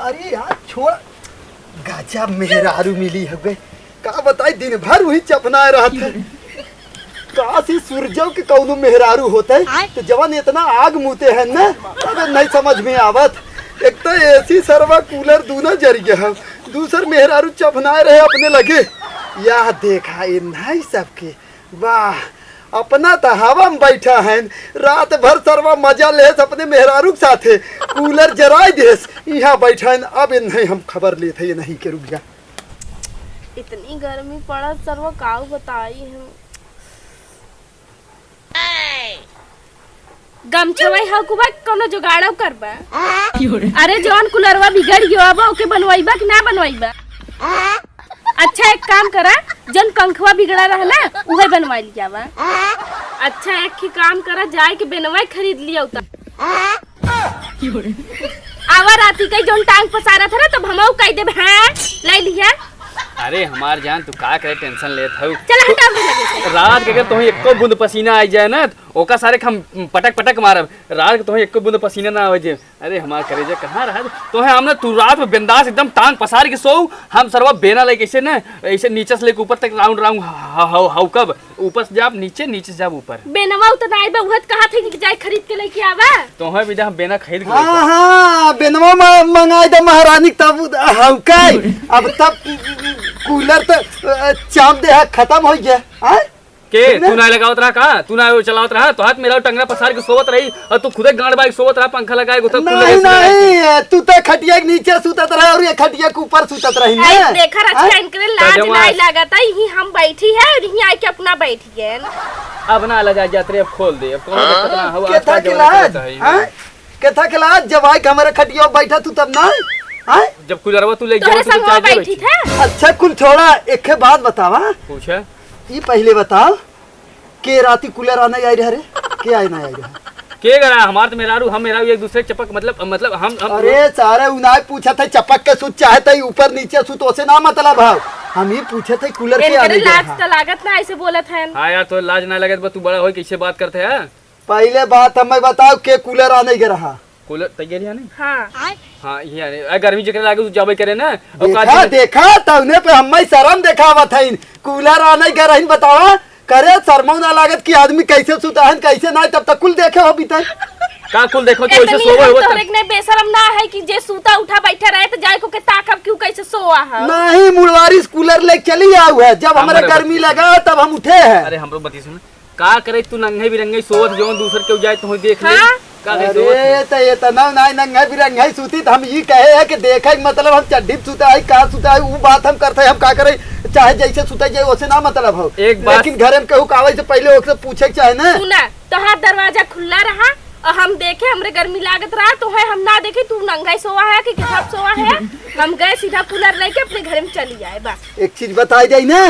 अरे यार छोड़, गजब मेहरारू मिली है। का बताई, दिन भर वही चपना रहा था। काशी सूरजो के कौनो मेहरारू होते तो जवान इतना आग मुते हैं ना, अबे नहीं समझ में आवत। एक तो एसी सरवा कूलर दूना जरिए है, दूसर मेहरारू चपनाए रहे अपने लगे। यह देखा इन नहीं सबके, वाह अपना तो हवा में बैठा है, रात भर सरवा मजा ले अपने मेहरारू के साथे, कूलर जराई देस यहाँ बैठा है। अब नहीं हम खबर ले थे, ये नहीं के रुक जा। इतनी गर्मी पड़ा सरवा काऊ बताई हम। गमछवाई हा कुबा कोनो जुगाड़ करबा। अरे जौन कुलरवा बिगड़ गयो अब ओके बनवाइबा कि ना बनवाइबा? अच्छा एक काम करा, जन पंखवा बिगड़ा रहा ना उहे बनवा लिया बा। अच्छा एक ही काम करा, जाए के बेनवाई खरीद लिया उता। आवा राती कई जौन टांग पसारा था ना तब हमऊ कह देब हां ले लिया। अरे हमार जान तू का करे टेंशन लेत हऊ। चल हटा लगे रात के अगर तोही एको बूंद पसीना आ जाए ना ओका सारे हम पटक पटक मारब। रात के तोही एको बूंद पसीना ना आवे जे। अरे हमार करेजा कहां रहा तोहे हमने तू रात में बिंदास एकदम टांग पसार के सो। हम सरवा बेना लेके ऐसे ना ऐसे नीचे से लेके ऊपर तक राउंड राउंड हाउ कब ऊपर से जाब नीचे, नीचे से जाब ऊपर। बेनवा उतना आइबा उहत कहा थे कि जाए खरीद के लेके आवा। तोहे भी हम बेना खरीद के हां हां बेनवा मंगाई दे महारानी तब हौकाई। अब तब कूलर तो चाप दे है खत्म हो गया। हां के तू ना लगावत रहा का, तू ना चलावत रहा तो हाथ मेरा टंगरा पसार के सोवत रही और तू खुदे गांड बाइक सोवत रहा पंखा लगाए तो नहीं नहीं तू तो खटिया के नीचे सुतत रहा और ये खटिया के ऊपर सुतत रही ना। देखा रचा इनके लाज नहीं लागता, यही हम बैठी है और यही आके अपना बैठी है। अब ना लजा जात रे, अब खोल दे। अब कौन दिक्कत ना हो। केथा के लाज हां केथा के लाज जब आई हमारे खटिया बैठा तू तब ना हां जब कुलरवा तू ले जा तो चाय बैठी थे। अच्छा कुल छोड़ा, एक बात बतावा। पूछा ये पहले बताओ के राती कूलर आना आई रहा रे के आई ना आई रहा के गरा हमार तो मेरारू हम मेरारू एक दूसरे चपक मतलब हम अरे सारे उनाय पूछा था चपक के सुत चाहे थे ऊपर नीचे सुत ओसे ना मतलब भाव। हम ये पूछे थे कूलर के आने लाज तो लागत ना ऐसे बोलत है। हां यार तो लाज ना लगत तू बड़ा होई कैसे बात करते है। पहले बात हमें बताओ के कूलर आने के रहा। कूलर तैयारी है नहीं? हां हां ये गर्मी जकरे लागे तू जाबे करे ना। देखा देखा तौने पे हमें शर्म दिखावत है। कूलर आने के रही बतावा करे शर्मो ना लागत कि आदमी कैसे सुता है कैसे ना, तब तक कुल देखे हो बीता का कुल देखो तो ऐसे सोवे हो तो एक ने बेशरम ना है कि जे सूता उठा बैठा रहे तो जाए को के ताकब क्यों कैसे सोआ है। नहीं मुड़वारी कूलर ले चली आऊ है, जब हमारे गर्मी लगा तब हम उठे हैं। अरे हमरो बती सुन का करे तू नंगे बिरंगे सोवत जो दूसर के जाए तो देख ले का करे सोवत। अरे तो ये तना नहीं नंगे बिरंगे सूती तो हम ये कहे है कि देखे मतलब हम चड्डी सुता है का सुता है वो बात हम करते हैं। हम का करे चाहे जैसे सुता जाए वैसे ना मतलब हो। लेकिन घर में कहूँ कावे से पहले ओसे पूछे चाहे ना। सुना तो हाथ दरवाजा खुला रहा और हम देखे हमरे गर्मी लागत रहा तो है हम ना देखे तू नंगा सोवा है कि किताब सोवा है। हम गए सीधा कूलर लेके अपने घर में चली आए बस। एक चीज बताई जाए ना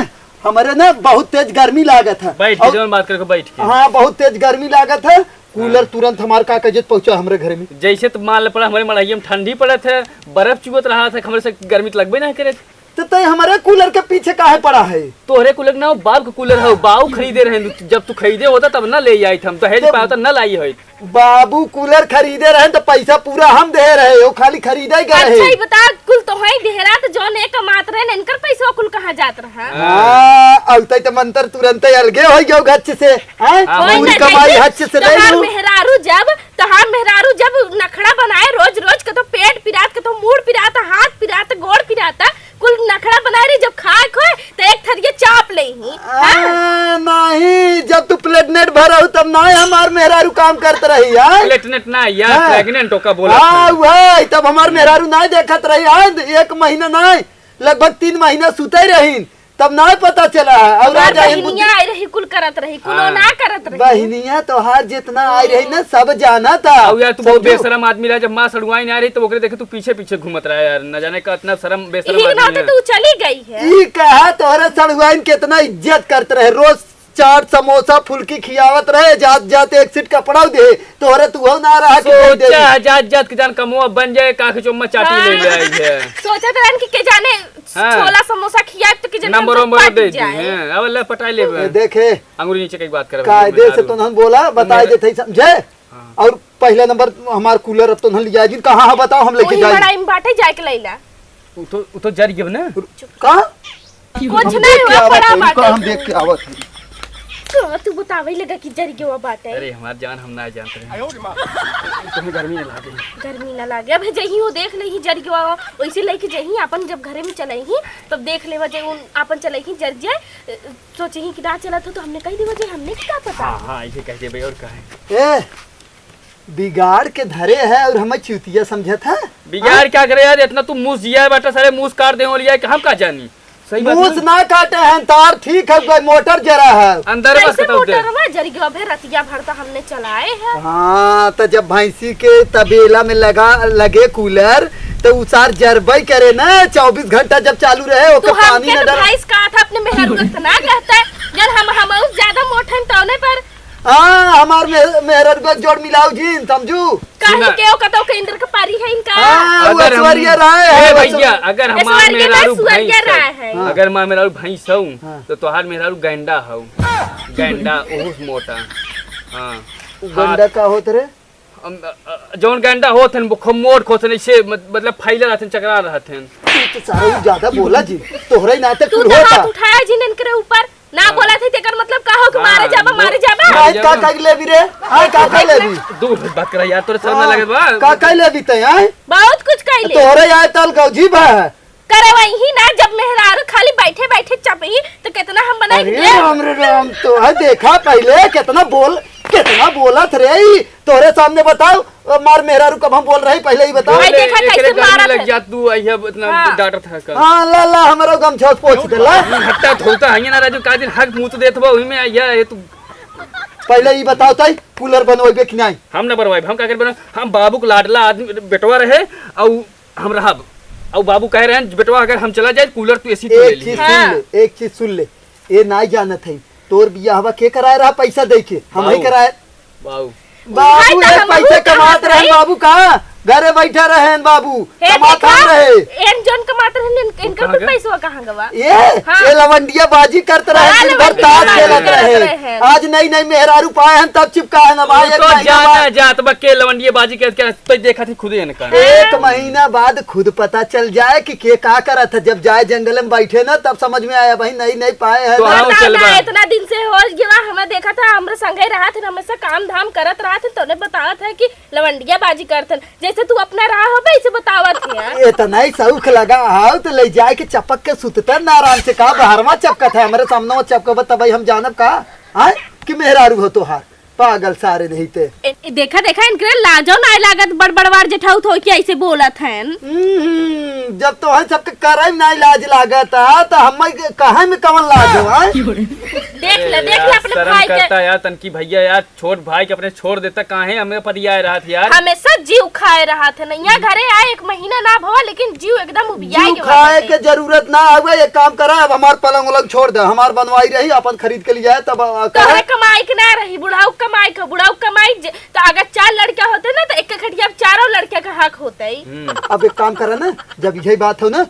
हमारे ना बहुत तेज गर्मी लागत है। बैठ के बात करके बैठ के। हाँ बहुत तेज गर्मी लागत है। कूलर तुरंत हमारे का कजत पहुंचा हमारे घर में। जैसे तो मान पड़ा हमारे मड़ाई में ठंडी पड़े थे, बर्फ चुगत रहा था, हमारे से गर्मी तो लगबे ना करे। तो हमारे कूलर के पीछे काहे पड़ा है? तोहरे कूलर ना बाबू का कूलर है, बाबू खरीदे रहे। जब तू खरीदे होता तब ना ले आई हम तो हेज पाया होता न लाई है। बाबू कूलर खरीदे रहे तो पैसा पूरा हम दे रहे हो, खाली खरीदे गए। अच्छा ही बता कुल तो है देहरा तो जो ने कमात रहे इनकर पैसा कुल कहां जात रहा। हां औते तो मंत्र तुरंत अलगे हो गयो गच्छ से। हैं पूरी कमाई हच्छ से ले लो। मेहरारू जब नखड़ा बनाए रोज रोज के तो पेट पिरात के तो मूड पिराता, हाथ पिराता, गोड़ पिराता, कुल नखड़ा बनाए रही जब खाए खोए तो एक थरिया चाप ले ही। नहीं जब तू प्लेट नेट भरा हो तब ना हमार मेहरारू काम करते रही है। प्लेट नेट ना यार प्रेग्नेंट होका बोला। हां वही तब हमार मेहरारू ना देखत रही है। एक महीना नहीं लगभग 3 महीना सुते रही तब ना पता चला। और आज बहनियां आई रही कुल करत रही कुलो ना करत रही। बहनियां तो हर जितना आई रही ना सब जाना था। अब यार तू बहुत बेशरम आदमी रहा। जब मां सड़ुआई नहीं आ रही तो ओकरे देखे तू पीछे पीछे घूमत रहा यार। न जाने का इतना शर्म बेशरम आदमी है। तू चली गई है ई कहा तोहरे सड़ुआइन कितना इज्जत करते रहे, रोज चाट समोसा फुल्की खियावत रहे, जात जात एक सीट कपड़ा दे तोहरे तू हो ना रहा कि जात जात के जान कमो बन जाए का के चुम्मा चाटी ले ले आई है। सोचत रहन कि के जाने छोला समोसा खिया तो के जाने नंबर दे दी हैं। अब ले पटाई ले देखे अंगूरी नीचे की बात कर कायदे से तो हम बोला बताई देते समझे। और पहला नंबर हमार कूलर अब तो नहीं लिया जिन कहाँ है बताओ हम लेके वही बड़ा जाए इम बाटे जाए के लैला वो तो जर गिव ना। कहाँ कुछ हम नहीं देख के हुआ आवत बड़ा है, रुको, बाटे हम देख के आवत है। तो तू बतावे लगा कि जरी के वो बाटे अरे हमार जान हम ना जानते हैं तुम्हें गर्मी ना लागे। गर्मी ना लागे अब जही वो देख लेही जरी के वो वैसे लेके जही अपन जब घरे में चलेही तब देख ले वजे उन अपन चलेही जर जाए सोचेही कि ना चला तो हमने कह दी वजे हमने क्या पता। हाँ हाँ ऐसे कह दे भाई और कहे ए बिगाड़ के धरे है और हमें चूतिया समझा था। बिगाड़ क्या करे यार, इतना तू मुंह जिया है बेटा, सारे मुंह काट दे लिया कि हम का जानी। सही बात मूस ना? ना काटे हैं तार ठीक है कोई मोटर जरा है। अंदर बस कैसे बताओ मोटर में जरी के भे रतिया भर तो हमने चलाए हैं। हाँ तो जब भैंसी के तबेला में लगे कूलर तो उसार जरबई करे ना 24 घंटा जब चालू रहे तो ओकर पानी हमके न तो डर। भाईस कहा था अपने मेहर को ना कहता है जब हम उस ज्यादा मोठन तौने पर हाँ हमार मेहर को जोड़ मिलाओ जी समझू। काहे के ओ कतो के इंद्र का पारी है इनका। हाँ, वो अगर हम- ऐश्वर्या राय है, ए वो भैया अगर हमार ऐश्वर्या मेहरारू राय, भैंस ऐश्वर्या राय है, है। अगर हमार मेहरारू भैंस हूँ हाँ। तो तोहार मेहरारू गैंडा हूँ। गैंडा ओहुस मोटा। हाँ गंडा का होत रे जौन गैंडा होत हन वो खमोट खोतन से मतलब फैले रहतन चकरा रहतन। तू तो सारा ज्यादा बोला जी तोहरा ही नाते तू कुल तो होता। हाथ उठाया जिन इनके ऊपर ना बोला थे तेकर मतलब कहो कि हाँ, मारे जाबा मारे जाबा। आय का का लेबी रे आय का का लेबी दूर बात कर यार, तोरे शर्म ना लगे बा। का का लेबी तय आय बहुत कुछ कहले तोहरे आय तल गौजी बा। करे वही ना जब मेहरारू खाली बैठे बैठे चपही तो कितना हम बनाए अरे राम रे राम तो है देखा पहले कितना बोलत रे ई। तोहरे सामने बताओ मार मेहरारू कब हम बोल रहे पहले ही बताओ। भाई देखा एकरे कैसे गर्मी मारा लग था। जा तू अइया इतना हाँ। डांटत है का। हाँ ला ला हमरो गमछा पोछ देला। हट्टा धोता है ना राजू, का दिन हक मुंह तो देत बा ओही में आइया ये तू। पहले ही बताओ तई कूलर बनवाइबे कि नहीं। हम ना बनवाई, हम का कर बना, हम बाबू को लाडला आदमी बेटवा रहे और हम रहब और बाबू कह रहे हैं बेटवा अगर हम चला जाए कूलर तू एसी तो ले एक ली। चीज हाँ। सुन ले एक चीज सुन ले ये नहीं जानत है तोर बियाहवा के कराए रहा पैसा दे के हम ही बाबू। कराए। बाबू बाबू भाई, एक तो पैसे हम कमात रहे भाई। बाबू कहाँ घरे बैठा रहे बाबू हे कमात देखा हम रहे। एन जोन कमाते रहन इनका कहाँ कुछ गए? पैसा कहां गवा। ये ये लवंडिया बाजी करते रहे हाँ, दिन भर लवंडिया ताश बाजी खेलत करत रहे। रहे। आज नई नई मेहरारू पाए हैं तब चिपका है ना भाई। एक तो महीना जाना बाद- जात बा के लवंडिये बाजी के तो देखा थी खुद इनका। एक महीना बाद खुद पता चल जाए कि के का करा था। जब जाए जंगल में बैठे ना तब समझ में आया भाई नई नई पाए है तो ना। हाँ, बता चल ना, बा। इतना दिन से हो गया हमें देखा था हमरे संगे रहा थे हमेशा काम धाम करत रहा थे तोने बताया था कि लवंडिया बाजी करतन जैसे तू अपना रहा हो वैसे बतावत है। इतना ही सौख लगा हाउ तो ले जाए के चपक के सुतता ना आराम से कहा बाहरवा चपकत है हमारे सामने वो चपका तब हम जानब का आय कि मेहरारू हो तो हार पागल सारे नहीं थे। देखा देखा इनके लाजो ना लागत बड़ बड़वार जेठाऊ थो कि ऐसे बोलत हैं। जब तो हम सबके करे में नहीं लाज लागत है तो हम कहे में कवन लाज हो आय? देख ले अपने शर्म भाई करता के यार तनकी भैया यार, छोट भाई के अपने छोड़ देता काहे हमें पतिया रहा था यार। हमेशा जीव खाए रहा थे नैया घरे आए एक महीना ना भवा लेकिन जीव एकदम उबिया जीव खाए के जरूरत ना हुए एक काम करा अब हमार पलंग उलंग छोड़ दे हमार बनवाई रही अपन खरीद के लिए जाए तब तोहरे कमाई के ना रही बुढ़ाऊ कमाई का बुढ़ाऊ कमाई तो अगर 4 लड़का होते ना तो एक खटिया में 4 लड़के का हक होता ही। अब एक काम करा ना जब यही बात हो ना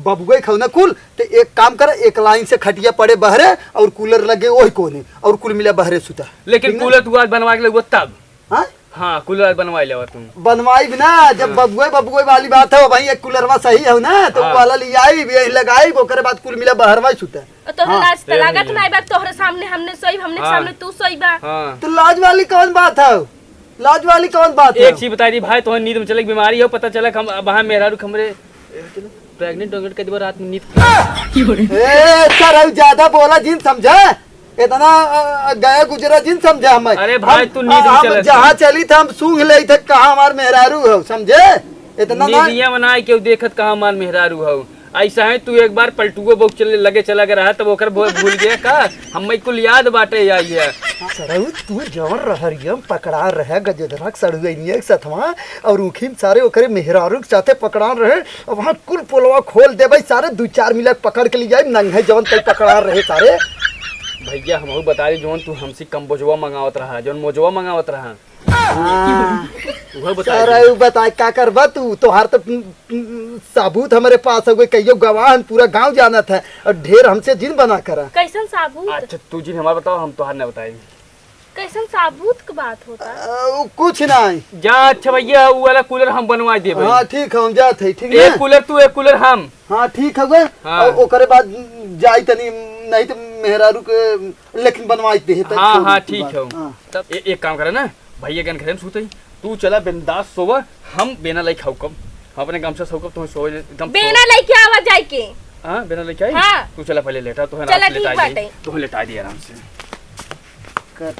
बबुआ खाओ ना कुल तो एक काम कर एक लाइन से खटिया पड़े बहरे और कूलर लगे वही कोने और कुल मिला बहरे सुता। लेकिन ठीक ना? कूलर तू आज बनवा के लगो तब। हाँ? हाँ कूलर आज बनवा ले तुम। बनवाई भी ना जब बबुआ वाली बात है भाई एक कूलरवा सही है ना तो हाँ। वो वाला ले आई यही लगाई ओकरे बाद कुल मिला बहरवा ही सुता। तोहरे हाँ, लाज तो लागत भैया। नहीं बा तोहरे सामने हमने सोई हमने हाँ। सामने तू सोई बा। हाँ तो लाज वाली कौन बात है लाज वाली कौन बात है। एक चीज बता दी भाई, तो नींद में चले बीमारी हो पता चला हम वहाँ मेहरारू हमरे प्रेग्नेंट हो गए कई बार रात में नींद। ए सर ज्यादा बोला जिन समझा इतना गया गुजरा जिन समझा हम। अरे भाई, तू नींद में हम चलत जहाँ चली था हम सूंघ ले थे कहाँ हमार मेहरारू हो समझे इतना ना। नींदिया बनाए के देखत कहाँ मान मेहरारू हो। ऐसा है तू एक बार पलटुओ बोक चले लगे चला के रहा तब ओकर भूल गया का हम कुल याद बाटे आई है। सरऊ तू जवन रहरियम पकड़ा रहे गजेदरा सड़ुइनिया के सथवा और उखिम सारे ओकरे मेहरारू के साथे पकड़ा रहे और वहाँ कुल पोलवा खोल दे भाई सारे 2-4 मिनट पकड़ के लिए जाए नंगे जवन तक पकड़ा रहे सारे। भैया हम बता दी जोन तू हमसे कम बोझवा मंगावत रहा जोन मोजवा मंगावत रहा वह बता दी। सरऊ बता का करबा तू तोहार तो साबूत हमारे पास हो गए कहियो गवाह पूरा गांव जानत है और ढेर हमसे जिन बना करा। कैसन साबुत अच्छा तू जी हमारा बताओ हम तोहार ना बताई। कैसन साबुत की बात होता। कुछ नहीं। जा अच्छा भैया वो वाला कूलर हम बनवा दे भाई। हाँ ठीक है, हम जात है। ठीक एक कूलर तू एक कूलर हम। हाँ ठीक है गए। हाँ। ओकरे बाद जाई तनी, नहीं तो मेहरारू के लेकिन बनवाई दे। हाँ हाँ ठीक है। हाँ। तब एक काम करे ना भैया गन घरे में सूते तू चला बिंदास सोवा, हम बेना लाइक खाऊ कब हम अपने काम से सो कब तुम सो एकदम बेना लेके आवा जाए के। हाँ बेना लेके आई। हाँ। तू चला पहले लेटा तो है चला रात ठीक लेटा बाटे। दे तो लेटा दे आराम से कर